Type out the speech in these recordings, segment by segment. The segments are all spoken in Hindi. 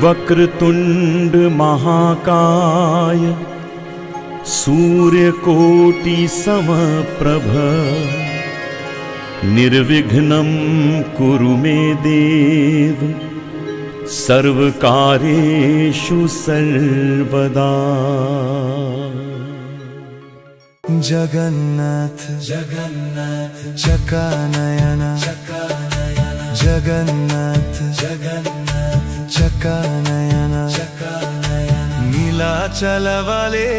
वक्रतुंड महाकाय सूर्यकोटि समप्रभ निर्विघ्नं कुरु मे देव सर्वकार्येषु सर्वदा। जगन्नाथ जगन्नाथ चकानयन जगन्नाथ जगन्नाथ चकानयन नीलाचल वाले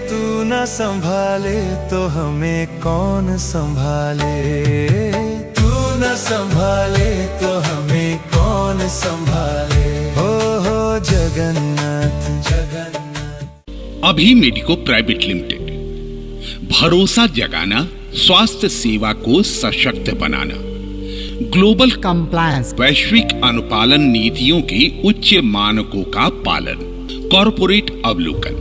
तू न संभाले तो हमें कौन संभाले, तू न संभाले तो हमें कौन संभाले। हो जगन्नाथ जगन्नाथ। अभी मेडिको प्राइवेट लिमिटेड, भरोसा जगाना, स्वास्थ्य सेवा को सशक्त बनाना, ग्लोबल कंप्लायंस, वैश्विक अनुपालन नीतियों के उच्च मानकों का पालन, कॉरपोरेट अवलोकन।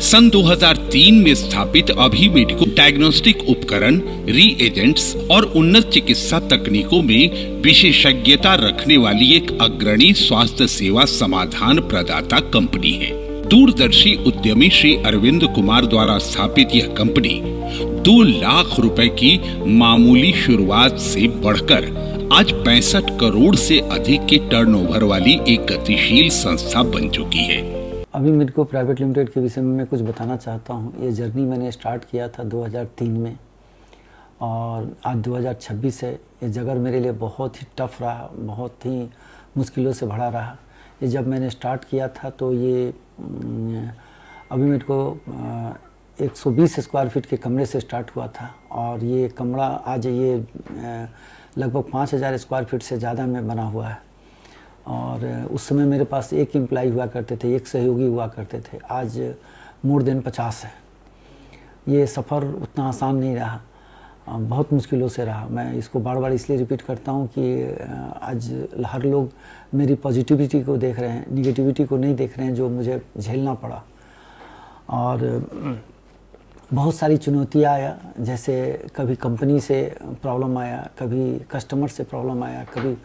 सन 2003 में स्थापित अभी मेडिको डायग्नोस्टिक उपकरण, रीएजेंट्स और उन्नत चिकित्सा तकनीकों में विशेषज्ञता रखने वाली एक अग्रणी स्वास्थ्य सेवा समाधान प्रदाता कंपनी है। दूरदर्शी उद्यमी श्री अरविंद कुमार द्वारा स्थापित यह कंपनी 2 लाख रुपए की मामूली शुरुआत से बढ़कर आज 65 करोड़ से अधिक की टर्नओवर वाली एक गतिशील संस्था बन चुकी है। अभी मेडिको प्राइवेट लिमिटेड के विषय में मैं कुछ बताना चाहता हूँ। ये जर्नी मैंने स्टार्ट किया था 2003 में और आज 2026 है। ये जगह मेरे लिए बहुत ही टफ रहा, बहुत ही मुश्किलों से भरा रहा। ये जब मैंने स्टार्ट किया था तो ये अभी मेडिको 120 स्क्वायर फीट के कमरे से स्टार्ट हुआ था और ये कमरा आज ये लगभग 5000 स्क्वायर फीट से ज़्यादा में बना हुआ है। और उस समय मेरे पास एक एम्प्लॉय हुआ करते थे, एक सहयोगी हुआ करते थे। आज मोर देन 50 है। ये सफ़र उतना आसान नहीं रहा, बहुत मुश्किलों से रहा। मैं इसको बार बार इसलिए रिपीट करता हूँ कि आज हर लोग मेरी पॉजिटिविटी को देख रहे हैं, निगेटिविटी को नहीं देख रहे हैं, जो मुझे झेलना पड़ा। और बहुत सारी चुनौतियाँ आया, जैसे कभी कंपनी से प्रॉब्लम आया, कभी कस्टमर से प्रॉब्लम आया, कभी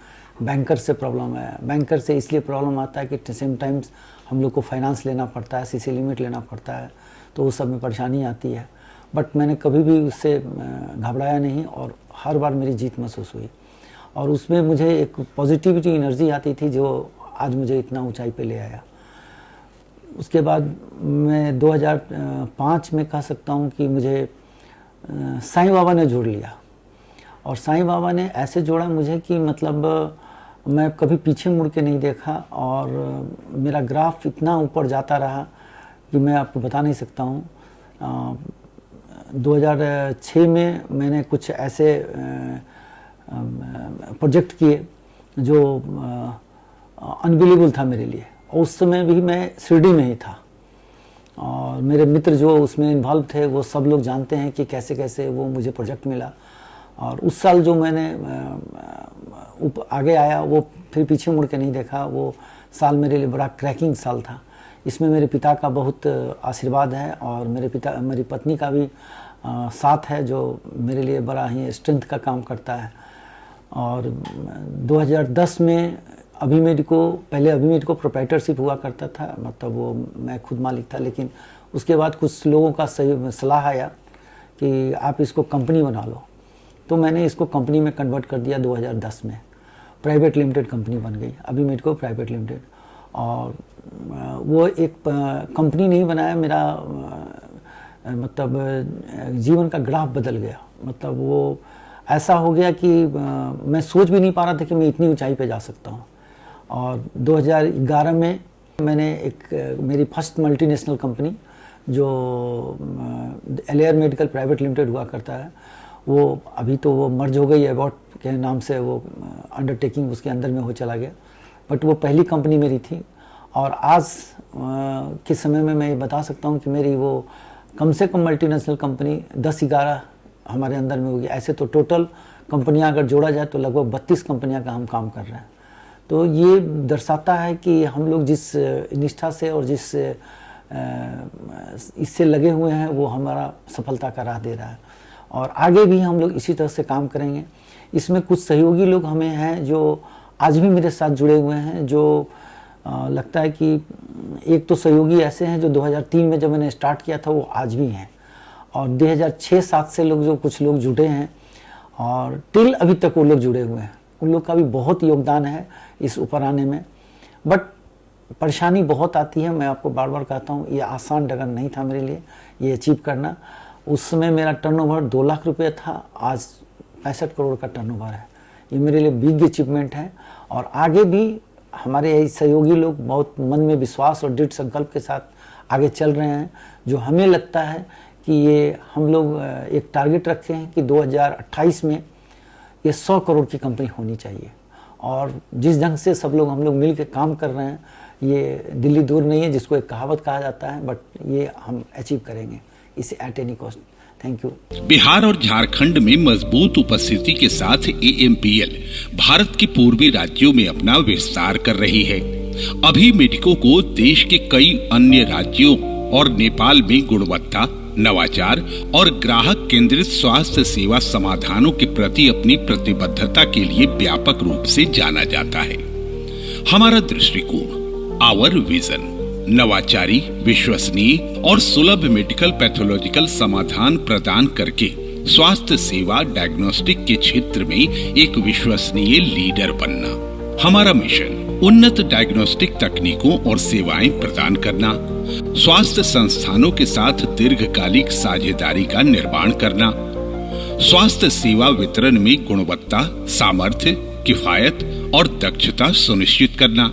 बैंकर से प्रॉब्लम आया। बैंकर से इसलिए प्रॉब्लम आता है कि सेम टाइम्स हम लोग को फाइनेंस लेना पड़ता है, सीसी लिमिट लेना पड़ता है, तो उस सब में परेशानी आती है। बट मैंने कभी भी उससे घबराया नहीं और हर बार मेरी जीत महसूस हुई और उसमें मुझे एक पॉजिटिविटी एनर्जी आती थी जो आज मुझे इतना ऊंचाई पे ले आया। उसके बाद मैं 2005 में कह सकता हूँ कि मुझे साईं बाबा ने जोड़ लिया और साईं बाबा ने ऐसे जोड़ा मुझे कि मतलब मैं कभी पीछे मुड़ के नहीं देखा और मेरा ग्राफ इतना ऊपर जाता रहा कि मैं आपको बता नहीं सकता हूँ। 2006 में मैंने कुछ ऐसे प्रोजेक्ट किए जो अनबिलीवेबल था मेरे लिए। उस समय भी मैं शिरडी में ही था और मेरे मित्र जो उसमें इन्वॉल्व थे वो सब लोग जानते हैं कि कैसे कैसे वो मुझे प्रोजेक्ट मिला। और उस साल जो मैंने आगे आया वो फिर पीछे मुड़ के नहीं देखा। वो साल मेरे लिए बड़ा क्रैकिंग साल था। इसमें मेरे पिता का बहुत आशीर्वाद है और मेरी पत्नी का भी साथ है, जो मेरे लिए बड़ा ही स्ट्रेंथ का काम करता है। और 2010 में अभी मेडिको प्रोप्राइटरशिप हुआ करता था, मतलब वो मैं खुद मालिक था। लेकिन उसके बाद कुछ लोगों का सही सलाह आया कि आप इसको कंपनी बना लो, तो मैंने इसको कंपनी में कन्वर्ट कर दिया। 2010 में प्राइवेट लिमिटेड कंपनी बन गई, अभी मेडिको प्राइवेट लिमिटेड। और वो एक कंपनी नहीं बनाया, मेरा मतलब जीवन का ग्राफ बदल गया। मतलब वो ऐसा हो गया कि मैं सोच भी नहीं पा रहा था कि मैं इतनी ऊंचाई पे जा सकता हूँ। और 2011 में मैंने मेरी फर्स्ट मल्टीनेशनल कंपनी जो एलेयर मेडिकल प्राइवेट लिमिटेड हुआ करता है, वो अभी तो वो मर्ज हो गई, एबॉट के नाम से वो अंडरटेकिंग उसके अंदर में हो चला गया। बट वो पहली कंपनी मेरी थी। और आज के समय में मैं ये बता सकता हूँ कि मेरी वो कम से कम मल्टीनेशनल कंपनी 10-11 हमारे अंदर में होगी। ऐसे तो टोटल कंपनियां अगर जोड़ा जाए तो लगभग 32 कंपनियां का हम काम कर रहे हैं। तो ये दर्शाता है कि हम लोग जिस निष्ठा से और जिस इससे लगे हुए हैं वो हमारा सफलता का राह दे रहा है। और आगे भी हम लोग इसी तरह से काम करेंगे। इसमें कुछ सहयोगी लोग हमें हैं जो आज भी मेरे साथ जुड़े हुए हैं, जो लगता है कि एक तो सहयोगी ऐसे हैं जो 2003 में जब मैंने स्टार्ट किया था वो आज भी हैं, और 2006-07 से लोग जो कुछ लोग जुड़े हैं और टिल अभी तक वो लोग जुड़े हुए हैं। उन लोग का भी बहुत योगदान है इस ऊपर आने में। बट परेशानी बहुत आती है, मैं आपको बार बार कहता हूँ, ये आसान डगर नहीं था मेरे लिए ये अचीव करना। उस समय मेरा टर्नओवर 2 लाख रुपये था, आज 65 करोड़ का टर्नओवर है। ये मेरे लिए बिग अचीवमेंट है, और आगे भी हमारे यही सहयोगी लोग बहुत मन में विश्वास और दृढ़ संकल्प के साथ आगे चल रहे हैं, जो हमें लगता है कि ये हम लोग एक टारगेट रखे हैं कि 2028 में ये 100 करोड़ की कंपनी होनी चाहिए। और जिस ढंग से सब लोग हम लोग मिल के काम कर रहे हैं, ये दिल्ली दूर नहीं है, जिसको एक कहावत कहा जाता है, बट ये हम अचीव करेंगे इसे at any cost. Thank you. Bihar और झारखंड में मजबूत उपस्थिति के साथ AMPL भारत के पूर्वी राज्यों में अपना विस्तार कर रही है। अभी मेडिको को देश के कई अन्य राज्यों और नेपाल में गुणवत्ता, नवाचार और ग्राहक केंद्रित स्वास्थ्य सेवा समाधानों के प्रति अपनी प्रतिबद्धता के लिए व्यापक रूप से जाना जाता है। हमारा दृष्टिकोण, आवर विजन, नवाचारी, विश्वसनीय और सुलभ मेडिकल पैथोलॉजिकल समाधान प्रदान करके स्वास्थ्य सेवा डायग्नोस्टिक के क्षेत्र में एक विश्वसनीय लीडर बनना। हमारा मिशन उन्नत डायग्नोस्टिक तकनीकों और सेवाएं प्रदान करना, स्वास्थ्य संस्थानों के साथ दीर्घकालिक साझेदारी का निर्माण करना, स्वास्थ्य सेवा वितरण में गुणवत्ता, सामर्थ्य, किफायत और दक्षता सुनिश्चित करना,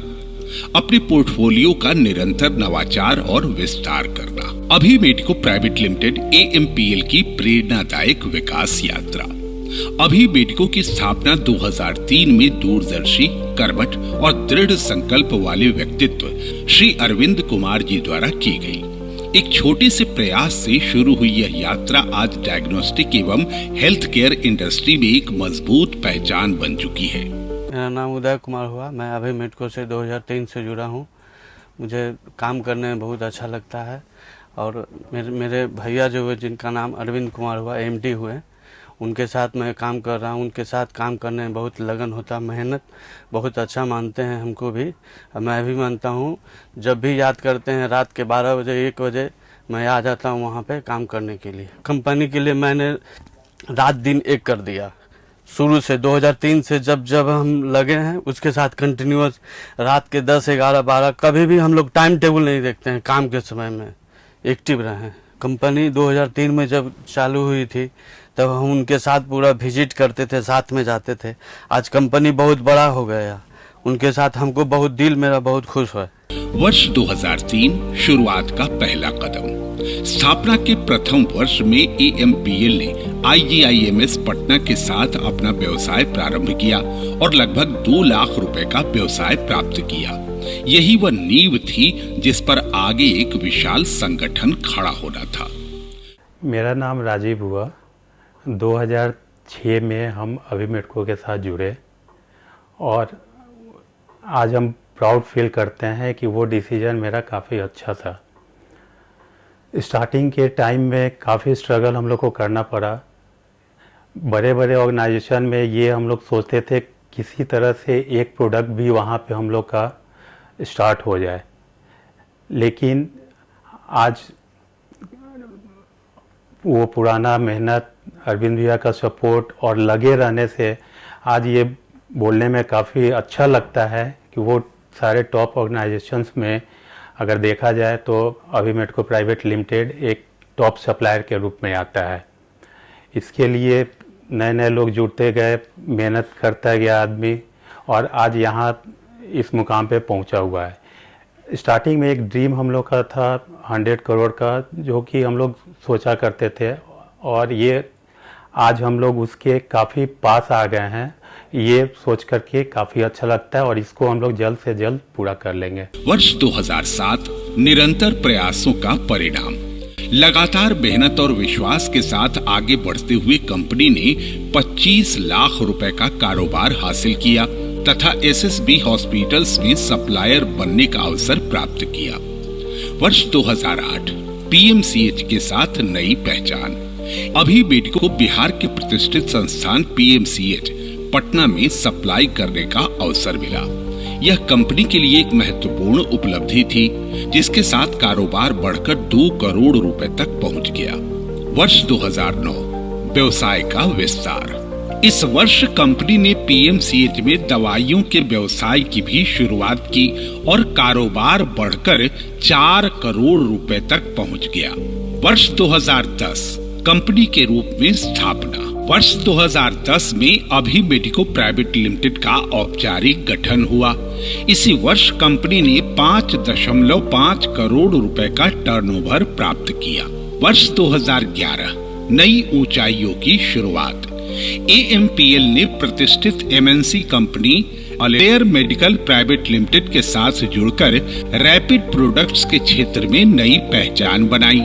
अपने पोर्टफोलियो का निरंतर नवाचार और विस्तार करना। अभी मेडिको प्राइवेट लिमिटेड AMPL की प्रेरणादायक विकास यात्रा। अभी मेडिको की स्थापना 2003 में दूरदर्शी, कर्मठ और दृढ़ संकल्प वाले व्यक्तित्व श्री अरविंद कुमार जी द्वारा की गई। एक छोटे से प्रयास से शुरू हुई यह यात्रा आज डायग्नोस्टिक एवं हेल्थ केयर इंडस्ट्री में एक मजबूत पहचान बन चुकी है। मेरा नाम उदय कुमार हुआ। मैं अभी मेडिको से 2003 से जुड़ा हूँ। मुझे काम करने में बहुत अच्छा लगता है, और मेरे भैया जो हुए जिनका नाम अरविंद कुमार हुआ, MD हुए, उनके साथ मैं काम कर रहा हूँ। उनके साथ काम करने में बहुत लगन होता, मेहनत बहुत अच्छा मानते हैं हमको भी, मैं भी मानता हूँ। जब भी याद करते हैं रात के 12 बजे 1 बजे मैं आ जाता हूँ वहाँ पे काम करने के लिए। कंपनी के लिए मैंने रात दिन एक कर दिया। शुरू से 2003 से जब हम लगे हैं, उसके साथ कंटिन्यूअस रात के 10, 11, 12 कभी भी हम लोग टाइम टेबल नहीं देखते हैं, काम के समय में एक्टिव रहे। कंपनी 2003 में जब चालू हुई थी तब हम उनके साथ पूरा विजिट करते थे, साथ में जाते थे। आज कंपनी बहुत बड़ा हो गया, उनके साथ हमको बहुत दिल मेरा बहुत खुश है। वर्ष 2003 शुरुआत का पहला कदम। स्थापना के प्रथम वर्ष में AMPL ने IGIMS पटना के साथ अपना व्यवसाय प्रारंभ किया और लगभग 2 लाख रुपए का व्यवसाय प्राप्त किया। यही वह नींव थी जिस पर आगे एक विशाल संगठन खड़ा होना था। मेरा नाम राजीव हुआ। 2006 में हम अभी मेडिको के साथ जुड़े, और आज हम प्राउड फील करते हैं कि वो डिसीजन मेरा काफ़ी अच्छा था। स्टार्टिंग के टाइम में काफ़ी स्ट्रगल हम लोग को करना पड़ा। बड़े बड़े ऑर्गेनाइजेशन में ये हम लोग सोचते थे किसी तरह से एक प्रोडक्ट भी वहाँ पे हम लोग का स्टार्ट हो जाए, लेकिन आज वो पुराना मेहनत, अरविंद भैया का सपोर्ट और लगे रहने से आज ये बोलने में काफ़ी अच्छा लगता है कि वो सारे टॉप ऑर्गेनाइजेशंस में अगर देखा जाए तो अभी मेडिको प्राइवेट लिमिटेड एक टॉप सप्लायर के रूप में आता है। इसके लिए नए नए लोग जुड़ते गए, मेहनत करता गया आदमी, और आज यहाँ इस मुकाम पे पहुँचा हुआ है। स्टार्टिंग में एक ड्रीम हम लोग का था 100 करोड़ का, जो कि हम लोग सोचा करते थे, और ये आज हम लोग उसके काफ़ी पास आ गए हैं। ये सोच करके काफ़ी अच्छा लगता है, और इसको हम लोग जल्द से जल्द पूरा कर लेंगे। वर्ष 2007 निरंतर प्रयासों का परिणाम। लगातार मेहनत और विश्वास के साथ आगे बढ़ते हुए कंपनी ने 25 लाख रुपए का कारोबार हासिल किया तथा SSB हॉस्पिटल्स में सप्लायर बनने का अवसर प्राप्त किया। वर्ष 2008 PMCH के साथ नई पहचान। अभी मेडिको बिहार के प्रतिष्ठित संस्थान PMCH पटना में सप्लाई करने का अवसर मिला। यह कंपनी के लिए एक महत्वपूर्ण उपलब्धि थी, जिसके साथ कारोबार बढ़कर 2 करोड़ रुपए तक पहुंच गया। वर्ष 2009, व्यवसाय का विस्तार। इस वर्ष कंपनी ने पीएमसीएच में दवाइयों के व्यवसाय की भी शुरुआत की और कारोबार बढ़कर 4 करोड़ रुपए तक पहुंच गया। वर्ष 2010, कंपनी के रूप में स्थापना। वर्ष 2010 में अभी मेडिको प्राइवेट लिमिटेड का औपचारिक गठन हुआ। इसी वर्ष कंपनी ने 5.5 करोड़ रुपए का टर्नओवर प्राप्त किया। वर्ष 2011, नई ऊंचाइयों की शुरुआत। AMPL ने प्रतिष्ठित MNC company Alere medical private limited के साथ जुड़कर रैपिड प्रोडक्ट्स के क्षेत्र में नई पहचान बनाई।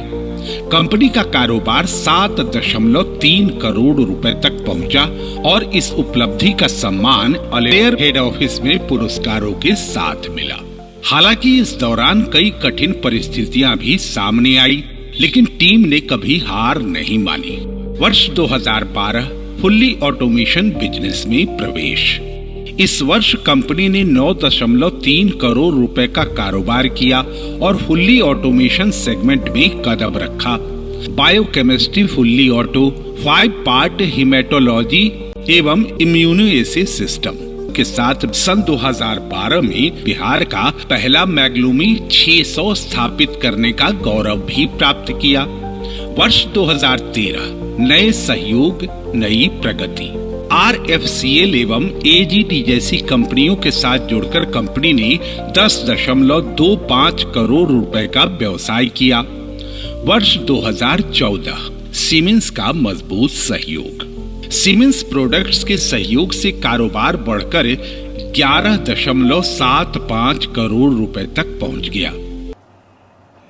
कंपनी का कारोबार 7.3 करोड़ रुपए तक पहुंचा और इस उपलब्धि का सम्मान अलेयर हेड ऑफिस में पुरस्कारों के साथ मिला। हालांकि इस दौरान कई कठिन परिस्थितियां भी सामने आई, लेकिन टीम ने कभी हार नहीं मानी। वर्ष 2012, फुल्ली ऑटोमेशन बिजनेस में प्रवेश। इस वर्ष कंपनी ने 9.3 करोड़ रुपए का कारोबार किया और फुल्ली ऑटोमेशन सेगमेंट में कदम रखा। Biochemistry fully auto, 5 part haematology एवं इम्यूनोएसे सिस्टम के साथ सन 2012 में बिहार का पहला मैग्लूमी 600 स्थापित करने का गौरव भी प्राप्त किया। वर्ष 2013, नए सहयोग, नई प्रगति। RFCL एवं AGT जैसी कंपनियों के साथ जुड़कर कंपनी ने 10.25 करोड़ रुपए का व्यवसाय किया। वर्ष 2014, सीमेंस का मजबूत सहयोग। सीमेंस प्रोडक्ट्स के सहयोग से कारोबार बढ़कर 11.75 करोड़ रुपए तक पहुंच गया।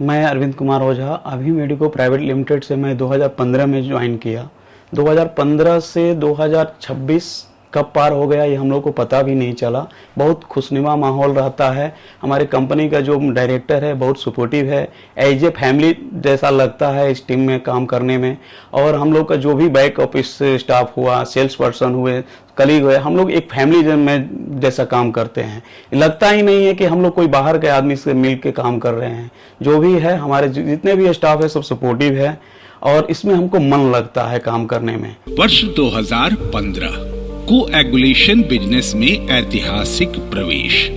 मैं अरविंद कुमार ओझा, अभी मेडिको प्राइवेट लिमिटेड से मैं 2015 में ज्वाइन किया। 2015 से 2026 कब पार हो गया ये हम लोग को पता भी नहीं चला। बहुत खुशनुमा माहौल रहता है। हमारे कंपनी का जो डायरेक्टर है बहुत सपोर्टिव है, एज ए फैमिली जैसा लगता है इस टीम में काम करने में। और हम लोग का जो भी बैक ऑफिस स्टाफ हुआ, सेल्स पर्सन हुए, कलीग हुए, हम लोग एक फैमिली में जैसा काम करते हैं। लगता ही नहीं है कि हम लोग कोई बाहर के आदमी से मिल के काम कर रहे हैं। जो भी है, हमारे जितने भी स्टाफ है सब सपोर्टिव है और इसमें हमको मन लगता है काम करने में। वर्ष 2015, कोएगुलेशन बिजनेस में ऐतिहासिक प्रवेश।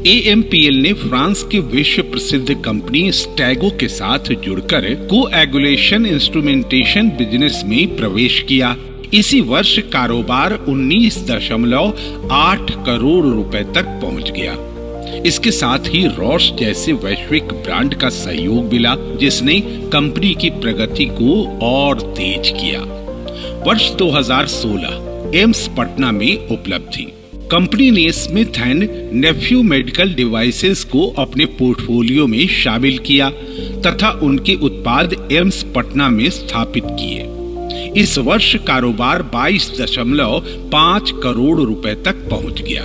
AMPL ने फ्रांस के विश्व प्रसिद्ध कंपनी स्टैगो के साथ जुड़कर कोएगुलेशन इंस्ट्रूमेंटेशन बिजनेस में प्रवेश किया। इसी वर्ष कारोबार 19.8 करोड़ रुपए तक पहुंच गया। इसके साथ ही रॉश जैसे वैश्विक ब्रांड का सहयोग मिला, जिसने कंपनी की प्रगति को और तेज किया। वर्ष 2016, एम्स पटना में उपलब्धि। कंपनी ने Smith and nephew medical devices को अपने पोर्टफोलियो में शामिल किया तथा उनके उत्पाद एम्स पटना में स्थापित किए। इस वर्ष कारोबार 22.5 करोड़ रुपए तक पहुंच गया।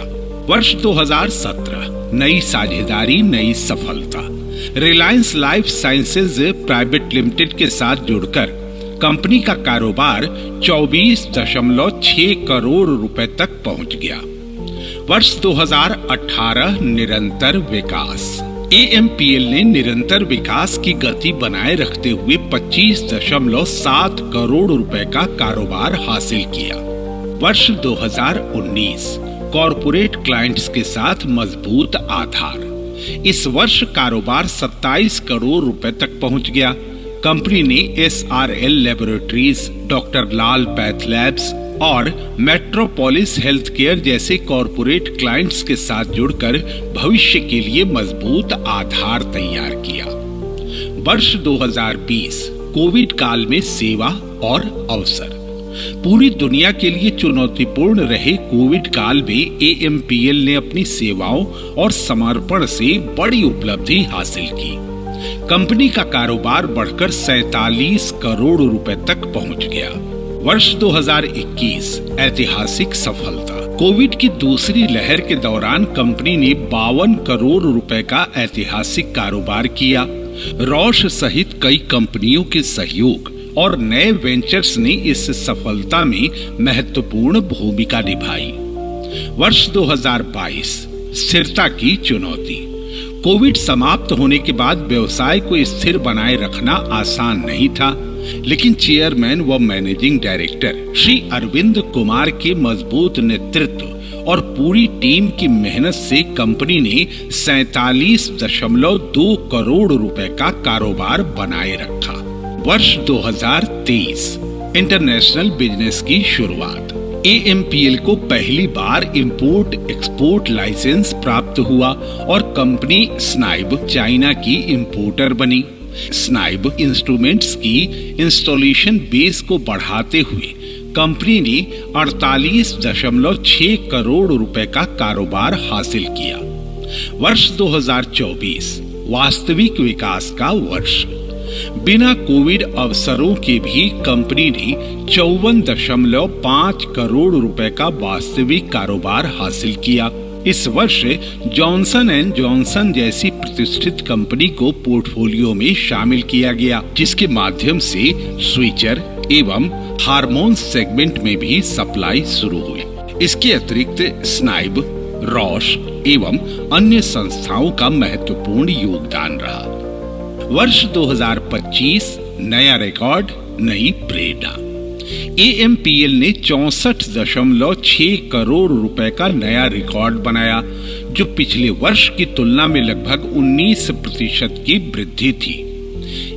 वर्ष 2017, नई साझेदारी, नई सफलता। Reliance life sciences private limited के साथ जुड़कर कंपनी का कारोबार 24.6 करोड़ रुपए तक पहुंच गया। वर्ष 2018, निरंतर विकास। AMPL ने निरंतर विकास की गति बनाए रखते हुए 25.7 करोड़ रुपए का कारोबार हासिल किया। वर्ष 2019, कॉरपोरेट क्लाइंट्स के साथ मजबूत आधार। इस वर्ष कारोबार 27 करोड़ रुपए तक पहुंच गया। कंपनी ने SRL laboratories, doctor Lal path labs और मेट्रोपोलिस हेल्थ केयर जैसे कॉरपोरेट क्लाइंट्स के साथ जुड़कर भविष्य के लिए मजबूत आधार तैयार किया। वर्ष 2020, कोविड काल में सेवा और अवसर। पूरी दुनिया के लिए चुनौतीपूर्ण रहे कोविड काल में AMPL ने अपनी सेवाओं और समर्पण से बड़ी उपलब्धि हासिल की। कंपनी का कारोबार बढ़कर 47 करोड़ रुपए तक पहुंच गया। वर्ष 2021, ऐतिहासिक सफलता। कोविड की दूसरी लहर के दौरान कंपनी ने 52 करोड़ रुपए का ऐतिहासिक कारोबार किया। रॉश सहित कई कंपनियों के सहयोग और नए वेंचर्स ने इस सफलता में महत्वपूर्ण भूमिका निभाई। वर्ष 2022 स्थिरता की चुनौती। कोविड समाप्त होने के बाद व्यवसाय को स्थिर बनाए रखना आसान नहीं था, लेकिन चेयरमैन व मैनेजिंग डायरेक्टर श्री अरविंद कुमार के मजबूत नेतृत्व और पूरी टीम की मेहनत से कंपनी ने 47.2 करोड़ रुपए का कारोबार बनाए रखा। वर्ष 2023 इंटरनेशनल बिजनेस की शुरुआत। AMPL को पहली बार इंपोर्ट एक्सपोर्ट लाइसेंस प्राप्त हुआ और कंपनी स्नाइब चाइना की इंपोर्टर बनी। स्नाइब इंस्ट्रूमेंट्स की इंस्टॉलेशन बेस को बढ़ाते हुए कंपनी ने 48.6 करोड़ रुपए का कारोबार हासिल किया। वर्ष 2024 वास्तविक विकास का वर्ष। बिना कोविड अवसरों के भी कंपनी ने 54.5 करोड़ रुपए का वास्तविक कारोबार हासिल किया। इस वर्ष जॉनसन एंड जॉनसन जैसी प्रतिष्ठित कंपनी को पोर्टफोलियो में शामिल किया गया, जिसके माध्यम से स्विचर एवं हार्मोन सेगमेंट में भी सप्लाई शुरू हुई। इसके अतिरिक्त स्नाइब, रॉश एवं अन्य संस्थाओं का महत्वपूर्ण योगदान रहा। वर्ष 2025 नया रिकॉर्ड, नई प्रेरणा। AMPL ने 64.6 करोड़ रुपए का नया रिकॉर्ड बनाया, जो पिछले वर्ष की तुलना में लगभग 19% की वृद्धि थी।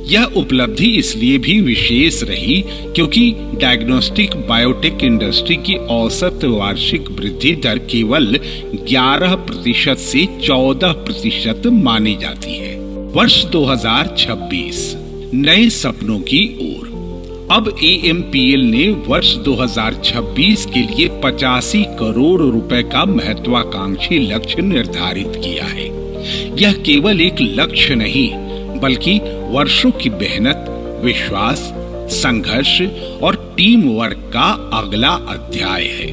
यह उपलब्धि इसलिए भी विशेष रही क्योंकि डायग्नोस्टिक बायोटेक इंडस्ट्री की औसत वार्षिक वृद्धि दर केवल 11% से 14% मानी जाती है। वर्ष 2026 नए सपनों की ओर। अब AMPL ने वर्ष 2026 के लिए 85 करोड़ रुपए का महत्वाकांक्षी लक्ष्य निर्धारित किया है। यह केवल एक लक्ष्य नहीं, बल्कि वर्षों की मेहनत, विश्वास, संघर्ष और टीम वर्क का अगला अध्याय है।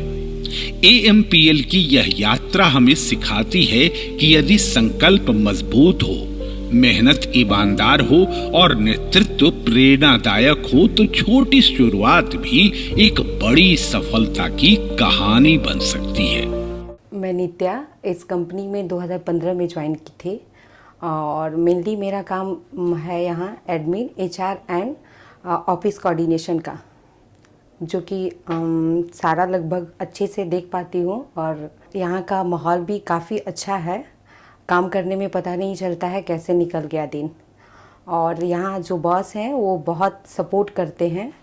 AMPL की यह यात्रा हमें सिखाती है कि यदि संकल्प मजबूत हो, मेहनत ईमानदार हो और नेतृत्व प्रेरणादायक हो, तो छोटी शुरुआत भी एक बड़ी सफलता की कहानी बन सकती है। मैं नित्या इस कंपनी में 2015 में ज्वाइन की थी और मेनली मेरा काम है यहाँ admin, HR and office coordination का, जो कि सारा लगभग अच्छे से देख पाती हूँ। और यहाँ का माहौल भी काफ़ी अच्छा है, काम करने में पता नहीं चलता है कैसे निकल गया दिन। और यहाँ जो बॉस हैं वो बहुत सपोर्ट करते हैं।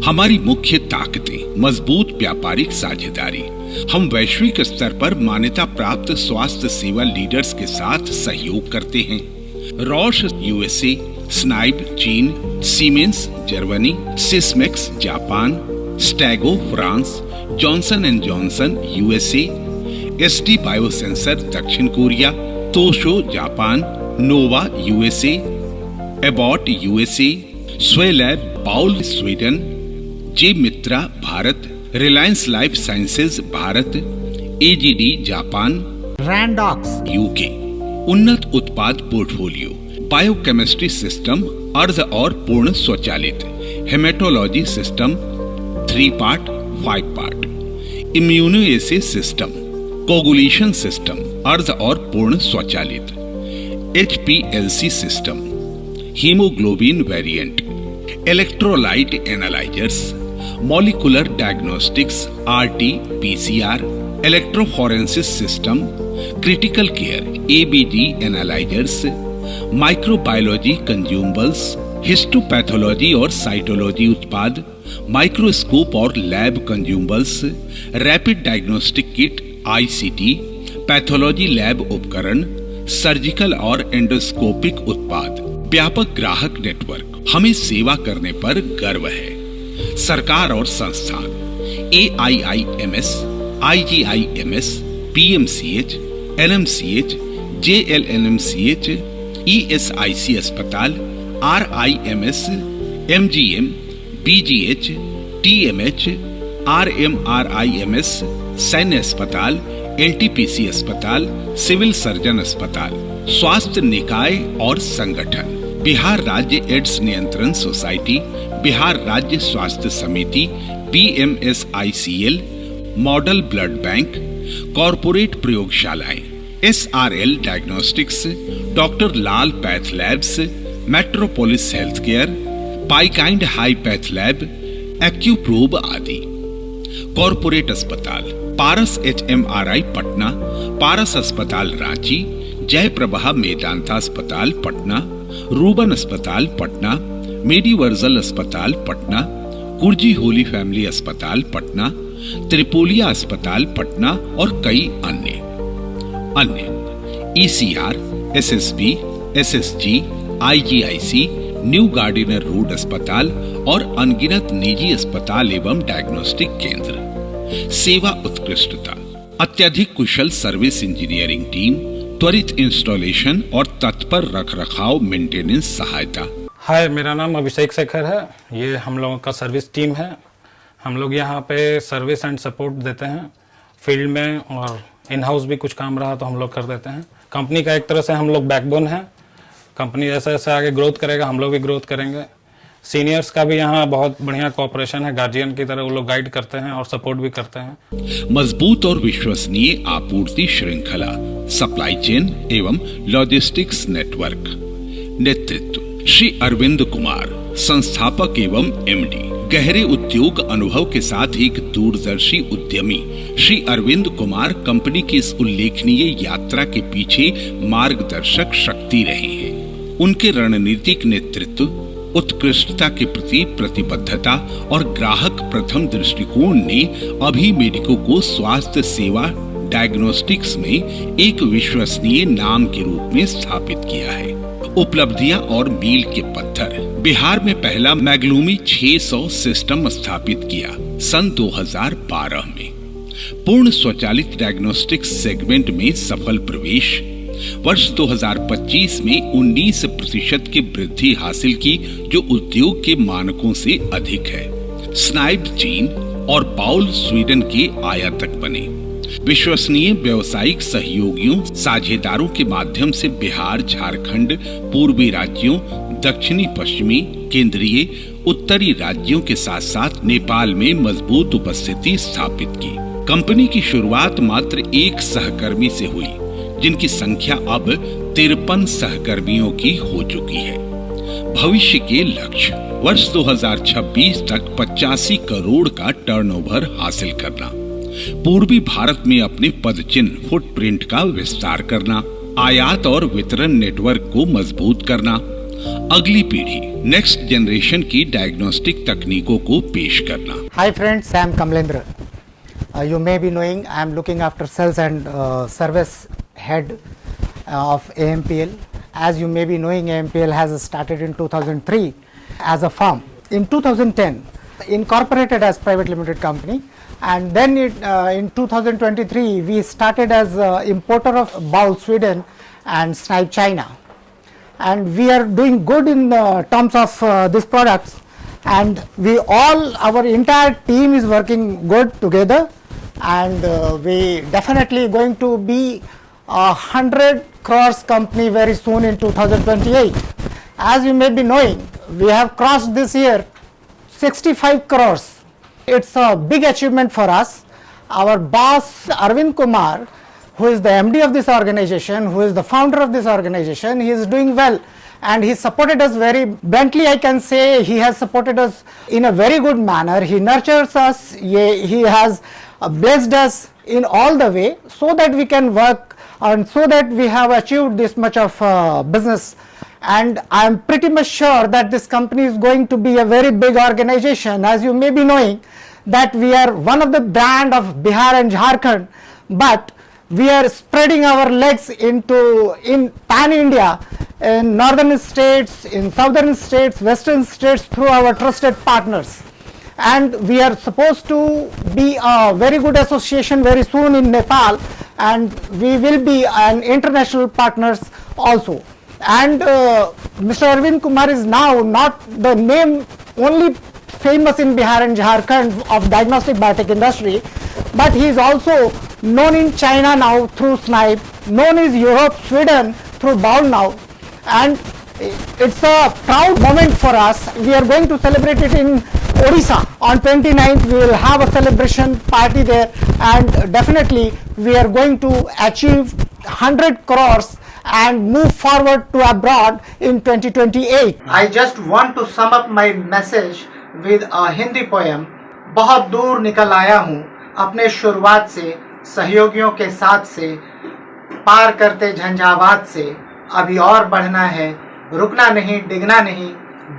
हमारी मुख्य ताकतें: मजबूत व्यापारिक साझेदारी। हम वैश्विक स्तर पर मान्यता प्राप्त स्वास्थ्य सेवा लीडर्स के साथ सहयोग करते हैं। रॉश USA, स्नाइब चीन, Siemens Germany, Sysmex Japan, Stago France, Johnson and Johnson USA, ST biosensor दक्षिण Korea, Tosoh Japan, Nova USA, Abbott USA, Swelab Boule Sweden, J Mitra Bharat, Reliance life sciences Bharat, AGD Japan, Randox UK। उन्नत उत्पाद पोर्टफोलियो, बायोकेमिस्ट्री सिस्टम अर्ध और पूर्ण स्वचालित, haematology system 3 part 5 part, immunoassay system, coagulation system अर्ध और पूर्ण स्वचालित, HPLC system, haemoglobin variant, electrolyte analysers, molecular diagnostics RT-PCR, electrophoresis system, critical care ABG analysers, microbiology consumables, histopathology और साइटोलॉजी उत्पाद, माइक्रोस्कोप और lab consumables, rapid diagnostic kit ICT, pathology lab उपकरण, सर्जिकल और एंडोस्कोपिक उत्पाद। व्यापक ग्राहक नेटवर्क। हमें सेवा करने पर गर्व है। सरकार और संस्थान, AIIMS, IGIMS, PMCH, NMCH, JLNMCH, ESIC अस्पताल, RIMS, MGM, BGH, TMH, RMRIMS, सैन्य अस्पताल, LTPC अस्पताल, सिविल सर्जन अस्पताल, स्वास्थ्य निकाय और संगठन, बिहार राज्य एड्स नियंत्रण सोसाइटी, बिहार राज्य स्वास्थ्य समिति, BMSICL, model blood bank, corporate प्रयोगशालाएं, SRL diagnostics, doctor Lal path labs, Metropolis health care, पाइकाइंड हाई पैथ लैब, एक्यूप्रोब आदि। कॉरपोरेट अस्पताल पारस HMRI पटना, पारस अस्पताल रांची, जयप्रभा मेदांता अस्पताल पटना, रूबन अस्पताल पटना, मेडिवर्सल अस्पताल पटना, कुर्जी होली फैमिली अस्पताल पटना, त्रिपोलिया अस्पताल पटना और कई अन्य ECR, SSB, SSG, IGIC, new Gardiner road अस्पताल और अनगिनत निजी अस्पताल एवं डायग्नोस्टिक केंद्र। सेवा उत्कृष्टता, अत्यधिक कुशल सर्विस इंजीनियरिंग टीम, त्वरित इंस्टॉलेशन और तत्पर रखरखाव मेंटेनेंस सहायता। हाय, मेरा नाम अभिषेक शेखर है। ये हम लोगों का सर्विस टीम है। हम लोग यहाँ पे सर्विस एंड सपोर्ट देते हैं फील्ड में, और इन हाउस भी कुछ काम रहा तो हम लोग कर देते हैं। कंपनी का एक तरह से हम लोग बैकबोन है। कंपनी जैसे जैसे आगे ग्रोथ करेगा हम लोग भी ग्रोथ करेंगे। सीनियर्स का भी यहाँ बहुत बढ़िया कोऑपरेशन है, गार्जियन की तरह वो लोग गाइड करते हैं और सपोर्ट भी करते हैं। मजबूत और विश्वसनीय आपूर्ति श्रृंखला, सप्लाई चेन एवं लॉजिस्टिक्स नेटवर्क। नेतृत्व श्री अरविंद कुमार, संस्थापक एवं MD। गहरे उद्योग अनुभव के साथ एक दूरदर्शी उद्यमी श्री अरविंद कुमार कंपनी की इस उल्लेखनीय यात्रा के पीछे मार्गदर्शक शक्ति रहे हैं। उनके रणनीतिक नेतृत्व, उत्कृष्टता के प्रति प्रतिबद्धता और ग्राहक प्रथम दृष्टिकोण ने अभी मेडिको को स्वास्थ्य सेवा डायग्नोस्टिक्स में एक विश्वसनीय नाम के रूप में स्थापित किया है। उपलब्धियां और मील के पत्थर। बिहार में पहला मैग्लूमी 600 सिस्टम स्थापित किया सन 2012 में। पूर्ण स्वचालित डायग्नोस्टिक्स सेगमेंट में सफल प्रवेश। वर्ष 2025 में 19% की वृद्धि हासिल की, जो उद्योग के मानकों से अधिक है। स्नाइप चीन और पाउल स्वीडन के आयातक बने। विश्वसनीय व्यावसायिक सहयोगियों साझेदारों के माध्यम से बिहार, झारखंड, पूर्वी राज्यों, दक्षिणी पश्चिमी, केंद्रीय, उत्तरी राज्यों के साथ साथ नेपाल में मजबूत उपस्थिति स्थापित की। कंपनी की शुरुआत मात्र एक सहकर्मी से हुई, जिनकी संख्या अब 53 सहकर्मियों की हो चुकी है। भविष्य के लक्ष्य, वर्ष 2026 तक 85 करोड़ का टर्नओवर हासिल करना, पूर्वी भारत में अपने पदचिन्ह फुटप्रिंट का विस्तार करना, आयात और वितरण नेटवर्क को मजबूत करना, अगली पीढ़ी नेक्स्ट जनरेशन की डायग्नोस्टिक तकनीकों को पेश करना। Hi friends, I am Kamlendra. You may be knowing I am looking after sales and service head of AMPL. As you may be knowing, AMPL has started in 2003 as a firm. In 2010, incorporated as private limited company, and then in 2023 we started as importer of Baul Sweden and Snipe China, and we are doing good in terms of these products, and our entire team is working good together, and we definitely going to be 100 crores company very soon in 2028. As you may be knowing, we have crossed this year 65 crores. It's a big achievement for us. Our boss Arvind Kumar, who is the MD of this organization, who is the founder of this organization, he is doing well, and he supported us very bluntly. I can say he has supported us in a very good manner. He nurtures us. He has blessed us in all the way, so that we can work and so that we have achieved this much of business. And I am pretty much sure that this company is going to be a very big organization. As you may be knowing that we are one of the brand of Bihar and Jharkhand, but we are spreading our legs in pan India, in northern states, in southern states, western states, through our trusted partners. And we are supposed to be a very good association very soon in Nepal, and we will be an international partners also. And Mr. Arvind Kumar is now not the name only famous in Bihar and Jharkhand of diagnostic biotech industry, but he is also known in China now through Snipe, known in Europe, Sweden through Baul now, and It's a proud moment for us. We are going to celebrate it in Odisha. On 29th, we will have a celebration party there, and definitely we are going to achieve 100 crores and move forward to abroad in 2028. I just want to sum up my message with a Hindi poem. बहुत दूर निकल आया हूँ अपने शुरुआत से, सहयोगियों के साथ से, पार करते झंझावात से, अभी और बढ़ना है, रुकना नहीं, डिगना नहीं,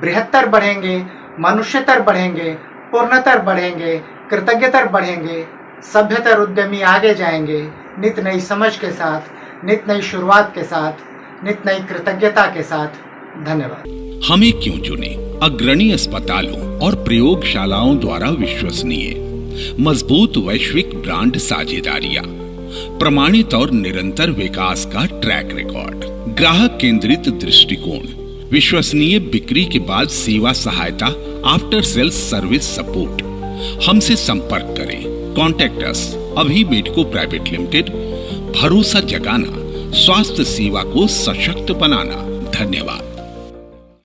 बृहत्तर बढ़ेंगे, मनुष्यतर बढ़ेंगे, पूर्णतर बढ़ेंगे, कृतज्ञतर बढ़ेंगे, सभ्यतर उद्यमी आगे जाएंगे, नित नई समझ के साथ, नित नई शुरुआत के साथ, नित नई कृतज्ञता के साथ। धन्यवाद। हमें क्यों चुने? अग्रणी अस्पतालों और प्रयोगशालाओं द्वारा विश्वसनीय, मजबूत वैश्विक ब्रांड साझेदारियां, प्रमाणित और निरंतर विकास का ट्रैक रिकॉर्ड, ग्राहक केंद्रित दृष्टिकोण, विश्वसनीय बिक्री के बाद सेवा सहायता, आफ्टर सेल्स सर्विस सपोर्ट। हमसे संपर्क करें। कॉन्टैक्ट अस अभी मेडिको प्राइवेट लिमिटेड। भरोसा जगाना, स्वास्थ्य सेवा को सशक्त बनाना। धन्यवाद।